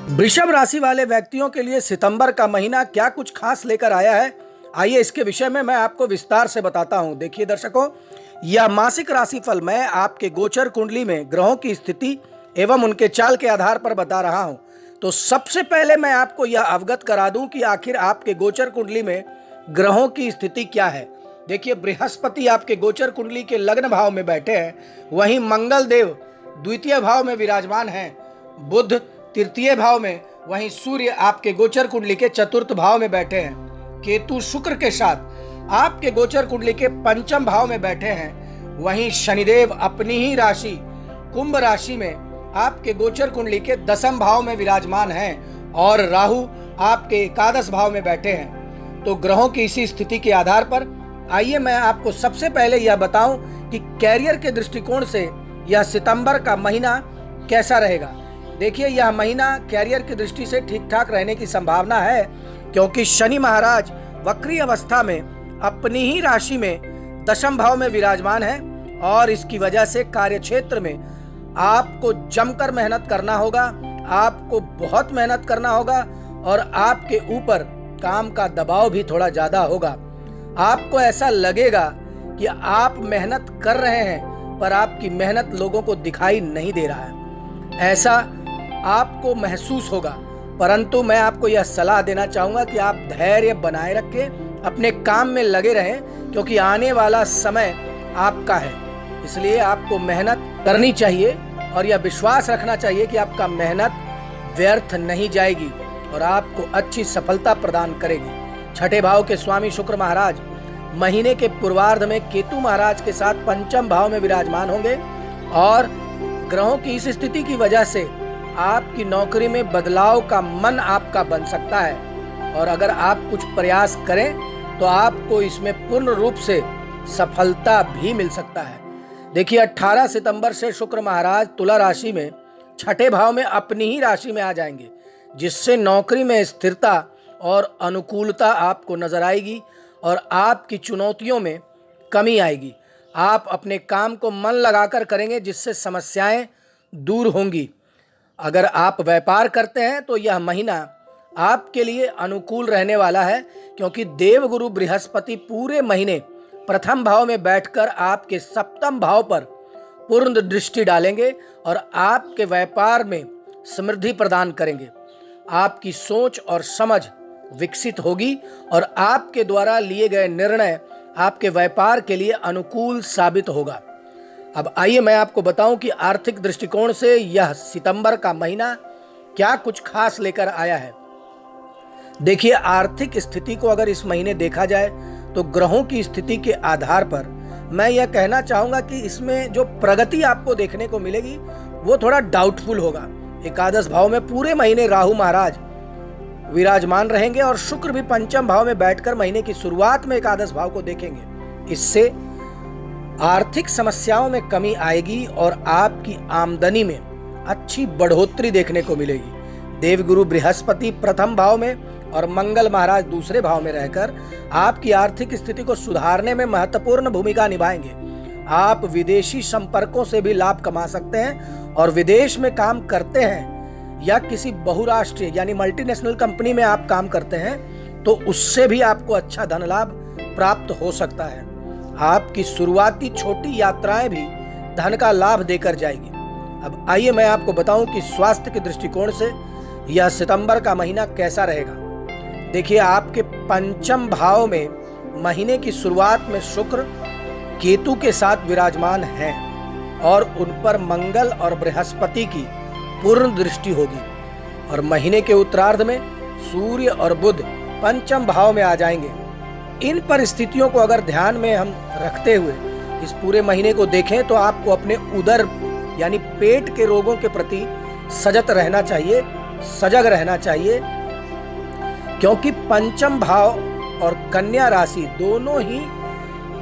वृषभ राशि वाले व्यक्तियों के लिए सितंबर का महीना क्या कुछ खास लेकर आया है, आइए इसके विषय में मैं आपको विस्तार से बताता हूं। देखिए दर्शकों, यह मासिक राशिफल मैं आपके गोचर कुंडली में ग्रहों की स्थिति एवं उनके चाल के आधार पर बता रहा हूं। तो सबसे पहले मैं आपको यह अवगत करा दूं कि आखिर आपके गोचर कुंडली में ग्रहों की स्थिति क्या है। देखिए, बृहस्पति आपके गोचर कुंडली के लग्न भाव में बैठे हैं, वहीं मंगल देव द्वितीय भाव में विराजमान हैं, बुध तृतीय भाव में, वहीं सूर्य आपके गोचर कुंडली के चतुर्थ भाव में बैठे हैं, केतु शुक्र के साथ आपके गोचर कुंडली के पंचम भाव में बैठे हैं, वहीं शनिदेव अपनी ही राशि कुंभ राशि में आपके गोचर कुंडली के दसम भाव में विराजमान हैं और राहु आपके एकादश भाव में बैठे हैं। तो ग्रहों की इसी स्थिति के आधार पर आइए मैं आपको सबसे पहले यह बताऊं कि कैरियर के दृष्टिकोण से यह सितंबर का महीना कैसा रहेगा। देखिए, यह महीना कैरियर की दृष्टि से ठीक ठाक रहने की संभावना है, क्योंकि शनि महाराज वक्री अवस्था में अपनी ही राशि में दशम भाव में विराजमान है और इसकी वजह से कार्य क्षेत्र में आपको जमकर मेहनत करना होगा, आपको बहुत मेहनत करना होगा और आपके ऊपर काम का दबाव भी थोड़ा ज्यादा होगा। आपको ऐसा लगेगा कि आप मेहनत कर रहे हैं पर आपकी मेहनत लोगों को दिखाई नहीं दे रहा है, ऐसा आपको महसूस होगा। परंतु मैं आपको यह सलाह देना चाहूंगा कि आप धैर्य बनाए रखें, अपने काम में लगे रहें, क्योंकि आने वाला समय आपका है। इसलिए आपको मेहनत करनी चाहिए और यह विश्वास रखना चाहिए कि आपका मेहनत व्यर्थ नहीं जाएगी और आपको अच्छी सफलता प्रदान करेगी। छठे भाव के स्वामी शुक्र महाराज महीने के पूर्वार्ध में केतु महाराज के साथ पंचम भाव में विराजमान होंगे और ग्रहों की इस स्थिति की वजह से आपकी नौकरी में बदलाव का मन आपका बन सकता है और अगर आप कुछ प्रयास करें तो आपको इसमें पूर्ण रूप से सफलता भी मिल सकता है। देखिए, 18 सितंबर से शुक्र महाराज तुला राशि में छठे भाव में अपनी ही राशि में आ जाएंगे, जिससे नौकरी में स्थिरता और अनुकूलता आपको नजर आएगी और आपकी चुनौतियों में कमी आएगी। आप अपने काम को मन लगाकर करेंगे, जिससे समस्याएं दूर होंगी। अगर आप व्यापार करते हैं तो यह महीना आपके लिए अनुकूल रहने वाला है, क्योंकि देवगुरु बृहस्पति पूरे महीने प्रथम भाव में बैठकर आपके सप्तम भाव पर पूर्ण दृष्टि डालेंगे और आपके व्यापार में समृद्धि प्रदान करेंगे। आपकी सोच और समझ विकसित होगी और आपके द्वारा लिए गए निर्णय आपके व्यापार के लिए अनुकूल साबित होगा। अब आइए मैं आपको बताऊं कि आर्थिक दृष्टिकोण से यह सितंबर का महीना क्या कुछ खास लेकर आया है। देखिए, आर्थिक स्थिति को अगर इस महीने देखा जाए तो ग्रहों की स्थिति के आधार पर मैं यह कहना चाहूंगा कि इसमें जो प्रगति आपको देखने को मिलेगी वो थोड़ा डाउटफुल होगा। एकादश भाव में पूरे महीने राहु महाराज विराजमान रहेंगे और शुक्र भी पंचम भाव में बैठकर महीने की शुरुआत में एकादश भाव को देखेंगे। इससे आर्थिक समस्याओं में कमी आएगी और आपकी आमदनी में अच्छी बढ़ोतरी देखने को मिलेगी। देवगुरु बृहस्पति प्रथम भाव में और मंगल महाराज दूसरे भाव में रहकर आपकी आर्थिक स्थिति को सुधारने में महत्वपूर्ण भूमिका निभाएंगे। आप विदेशी संपर्कों से भी लाभ कमा सकते हैं और विदेश में काम करते हैं या किसी बहुराष्ट्रीय यानी मल्टीनेशनल कंपनी में आप काम करते हैं तो उससे भी आपको अच्छा धन लाभ प्राप्त हो सकता है। आपकी शुरुआती छोटी यात्राएं भी धन का लाभ देकर जाएगी। अब आइए मैं आपको बताऊं कि स्वास्थ्य के दृष्टिकोण से यह सितंबर का महीना कैसा रहेगा। देखिए, आपके पंचम भाव में महीने की शुरुआत में शुक्र केतु के साथ विराजमान हैं और उन पर मंगल और बृहस्पति की पूर्ण दृष्टि होगी और महीने के उत्तरार्ध में सूर्य और बुध पंचम भाव में आ जाएंगे। इन परिस्थितियों को अगर ध्यान में हम रखते हुए इस पूरे महीने को देखें तो आपको अपने उदर यानी पेट के रोगों के प्रति सजग रहना चाहिए, क्योंकि पंचम भाव और कन्या राशि दोनों ही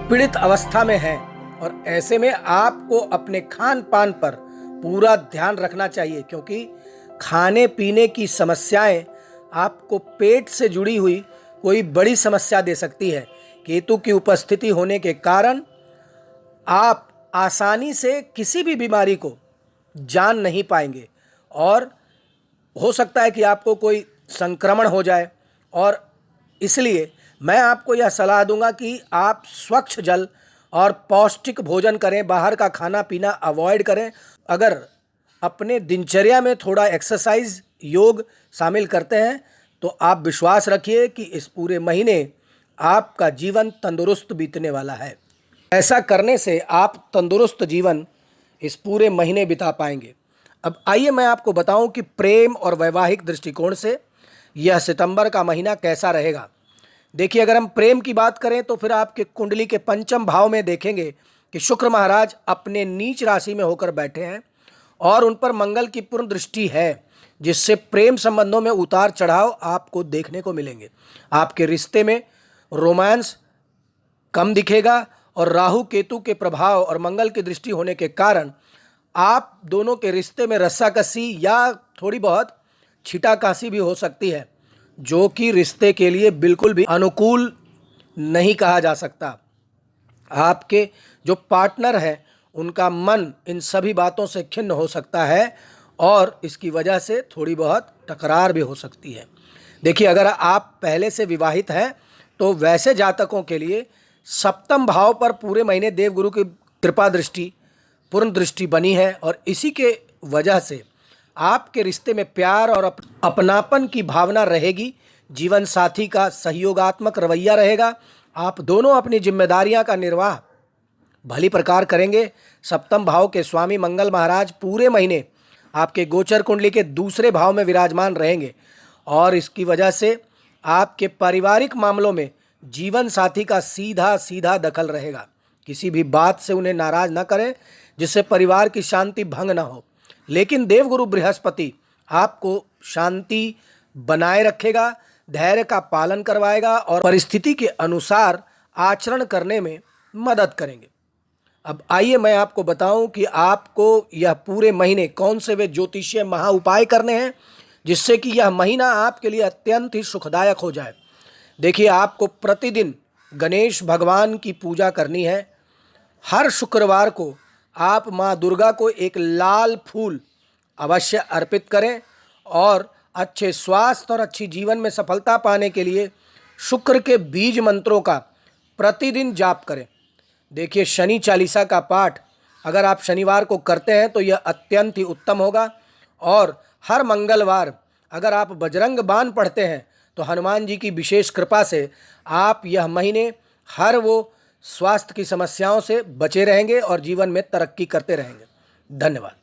पीड़ित अवस्था में हैं और ऐसे में आपको अपने खान पान पर पूरा ध्यान रखना चाहिए, क्योंकि खाने पीने की समस्याएं आपको पेट से जुड़ी हुई कोई बड़ी समस्या दे सकती है। केतु की उपस्थिति होने के कारण आप आसानी से किसी भी बीमारी को जान नहीं पाएंगे और हो सकता है कि आपको कोई संक्रमण हो जाए, और इसलिए मैं आपको यह सलाह दूंगा कि आप स्वच्छ जल और पौष्टिक भोजन करें, बाहर का खाना पीना अवॉइड करें। अगर अपने दिनचर्या में थोड़ा एक्सरसाइज, योग शामिल करते हैं तो आप विश्वास रखिए कि इस पूरे महीने आपका जीवन तंदुरुस्त बीतने वाला है। ऐसा करने से आप तंदुरुस्त जीवन इस पूरे महीने बिता पाएंगे। अब आइए मैं आपको बताऊं कि प्रेम और वैवाहिक दृष्टिकोण से यह सितंबर का महीना कैसा रहेगा। देखिए, अगर हम प्रेम की बात करें तो फिर आपके कुंडली के पंचम भाव में देखेंगे कि शुक्र महाराज अपने नीच राशि में होकर बैठे हैं और उन पर मंगल की पूर्ण दृष्टि है, जिससे प्रेम संबंधों में उतार चढ़ाव आपको देखने को मिलेंगे। आपके रिश्ते में रोमांस कम दिखेगा और राहु केतु के प्रभाव और मंगल की दृष्टि होने के कारण आप दोनों के रिश्ते में रस्साकसी या थोड़ी बहुत छीटाकाशी भी हो सकती है, जो कि रिश्ते के लिए बिल्कुल भी अनुकूल नहीं कहा जा सकता। आपके जो पार्टनर है उनका मन इन सभी बातों से खिन्न हो सकता है और इसकी वजह से थोड़ी बहुत तकरार भी हो सकती है। देखिए, अगर आप पहले से विवाहित हैं तो वैसे जातकों के लिए सप्तम भाव पर पूरे महीने देवगुरु की कृपा दृष्टि, पूर्ण दृष्टि बनी है और इसी के वजह से आपके रिश्ते में प्यार और अपनापन की भावना रहेगी। जीवन साथी का सहयोगात्मक रवैया रहेगा। आप दोनों अपनी जिम्मेदारियां का निर्वाह भली प्रकार करेंगे। सप्तम भाव के स्वामी मंगल महाराज पूरे महीने आपके गोचर कुंडली के दूसरे भाव में विराजमान रहेंगे और इसकी वजह से आपके पारिवारिक मामलों में जीवन साथी का सीधा सीधा दखल रहेगा। किसी भी बात से उन्हें नाराज ना करें जिससे परिवार की शांति भंग ना हो। लेकिन देवगुरु बृहस्पति आपको शांति बनाए रखेगा, धैर्य का पालन करवाएगा और परिस्थिति के अनुसार आचरण करने में मदद करेंगे। अब आइए मैं आपको बताऊं कि आपको यह पूरे महीने कौन से वे ज्योतिषीय महा उपाय करने हैं जिससे कि यह महीना आपके लिए अत्यंत ही सुखदायक हो जाए। देखिए, आपको प्रतिदिन गणेश भगवान की पूजा करनी है। हर शुक्रवार को आप माँ दुर्गा को एक लाल फूल अवश्य अर्पित करें और अच्छे स्वास्थ्य और अच्छी जीवन में सफलता पाने के लिए शुक्र के बीज मंत्रों का प्रतिदिन जाप करें। देखिए, शनि चालीसा का पाठ अगर आप शनिवार को करते हैं तो यह अत्यंत ही उत्तम होगा और हर मंगलवार अगर आप बजरंग बाण पढ़ते हैं तो हनुमान जी की विशेष कृपा से आप यह महीने हर वो स्वास्थ्य की समस्याओं से बचे रहेंगे और जीवन में तरक्की करते रहेंगे। धन्यवाद।